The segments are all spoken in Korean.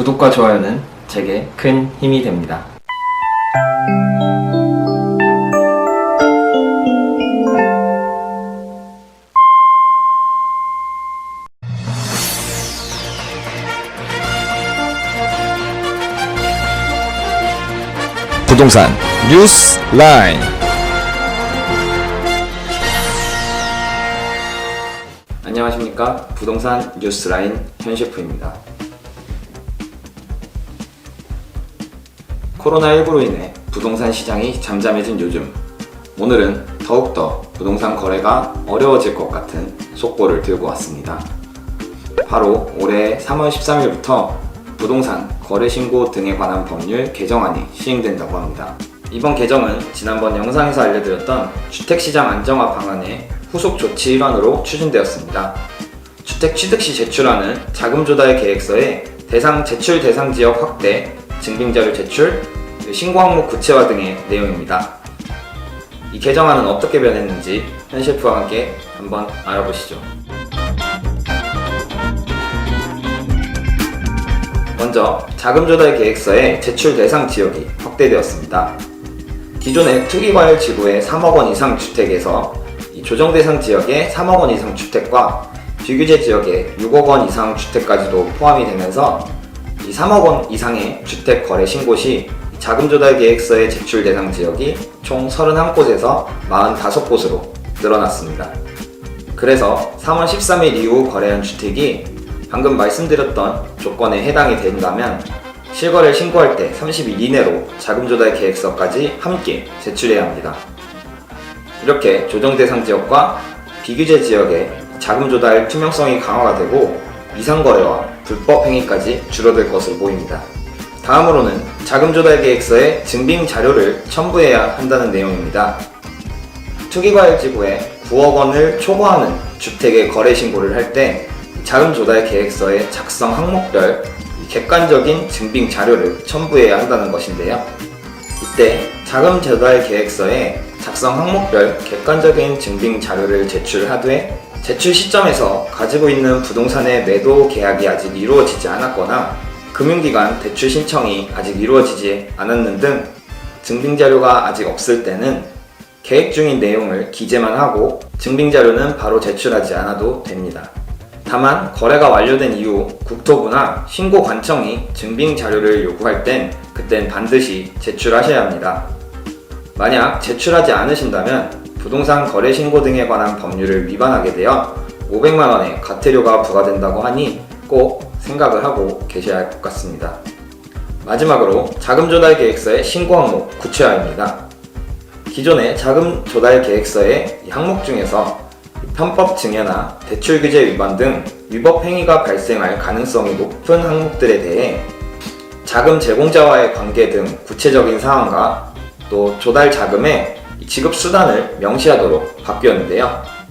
구독과 좋아요는 제게 큰 힘이 됩니다. 부동산 뉴스 라인. 안녕하십니까. 부동산 뉴스라인 현셰프입니다. 코로나19로 인해 부동산 시장이 잠잠해진 요즘, 오늘은 더욱더 부동산 거래가 어려워질 것 같은 속보를 들고 왔습니다. 바로 올해 3월 13일부터 부동산 거래 신고 등에 관한 법률 개정안이 시행된다고 합니다. 이번 개정은 지난번 영상에서 알려드렸던 주택시장 안정화 방안의 후속 조치 일환으로 추진되었습니다. 주택 취득 시 제출하는 자금 조달 계획서에 제출 대상 지역 확대, 증빙자료 제출, 신고 항목 구체화 등의 내용입니다. 이 개정안은 어떻게 변했는지 현 셰프와 함께 한번 알아보시죠. 먼저 자금 조달 계획서의 제출 대상 지역이 확대되었습니다. 기존의 투기과열 지구의 3억 원 이상 주택에서 이 조정 대상 지역의 3억 원 이상 주택과 비규제 지역의 6억 원 이상 주택까지도 포함이 되면서 이 3억 원 이상의 주택 거래 신고 시 자금 조달 계획서의 제출 대상 지역이 총 31곳에서 45곳으로 늘어났습니다. 그래서 3월 13일 이후 거래한 주택이 방금 말씀드렸던 조건에 해당이 된다면 실거래를 신고할 때 30일 이내로 자금 조달 계획서까지 함께 제출해야 합니다. 이렇게 조정 대상 지역과 비규제 지역의 자금 조달 투명성이 강화가 되고 이상거래와 불법 행위까지 줄어들 것으로 보입니다. 다음으로는 자금 조달 계획서에 증빙 자료를 첨부해야 한다는 내용입니다. 투기과열 지구에 9억 원을 초과하는 주택의 거래 신고를 할 때 자금 조달 계획서의 작성 항목별 객관적인 증빙 자료를 첨부해야 한다는 것인데요. 이때 자금 조달 계획서에 작성 항목별 객관적인 증빙 자료를 제출하되 제출 시점에서 가지고 있는 부동산의 매도 계약이 아직 이루어지지 않았거나 금융기관 대출 신청이 아직 이루어지지 않았는 등 증빙 자료가 아직 없을 때는 계획 중인 내용을 기재만 하고 증빙 자료는 바로 제출하지 않아도 됩니다. 다만 거래가 완료된 이후 국토부나 신고관청이 증빙 자료를 요구할 땐 그땐 반드시 제출하셔야 합니다. 만약 제출하지 않으신다면 부동산 거래 신고 등에 관한 법률을 위반하게 되어 500만 원의 과태료가 부과된다고 하니 꼭 생각을 하고 계셔야 할 것 같습니다. 마지막으로 자금 조달 계획서의 신고 항목 구체화입니다. 기존의 자금 조달 계획서의 항목 중에서 편법 증여나 대출 규제 위반 등 위법 행위가 발생할 가능성이 높은 항목들에 대해 자금 제공자와의 관계 등 구체적인 사항과 또 조달 자금의 지급 수단을 명시하도록 바뀌었는데요.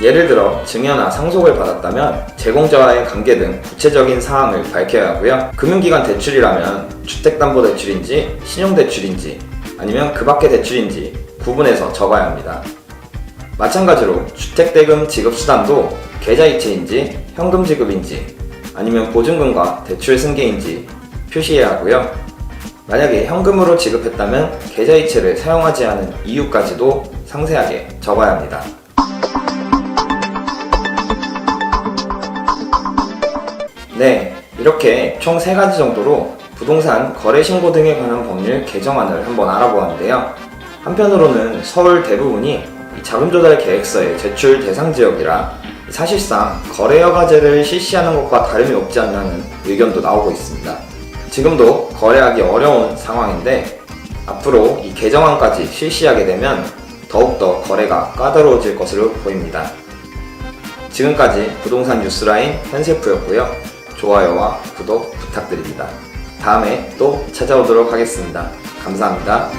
예를 들어 증여나 상속을 받았다면 제공자와의 관계 등 구체적인 사항을 밝혀야 하고요. 금융기관 대출이라면 주택담보대출인지 신용대출인지 아니면 그 밖의 대출인지 구분해서 적어야 합니다. 마찬가지로 주택대금 지급수단도 계좌이체인지 현금 지급인지 아니면 보증금과 대출 승계인지 표시해야 하고요. 만약에 현금으로 지급했다면 계좌이체를 사용하지 않은 이유까지도 상세하게 적어야 합니다. 네, 이렇게 총 3가지 정도로 부동산 거래 신고 등에 관한 법률 개정안을 한번 알아보았는데요. 한편으로는 서울 대부분이 자금 조달 계획서의 제출 대상 지역이라 사실상 거래 허가제를 실시하는 것과 다름이 없지 않나는 의견도 나오고 있습니다. 지금도 거래하기 어려운 상황인데 앞으로 이 개정안까지 실시하게 되면 더욱더 거래가 까다로워질 것으로 보입니다. 지금까지 부동산 뉴스라인 현셰프였고요. 좋아요와 구독 부탁드립니다. 다음에 또 찾아오도록 하겠습니다. 감사합니다.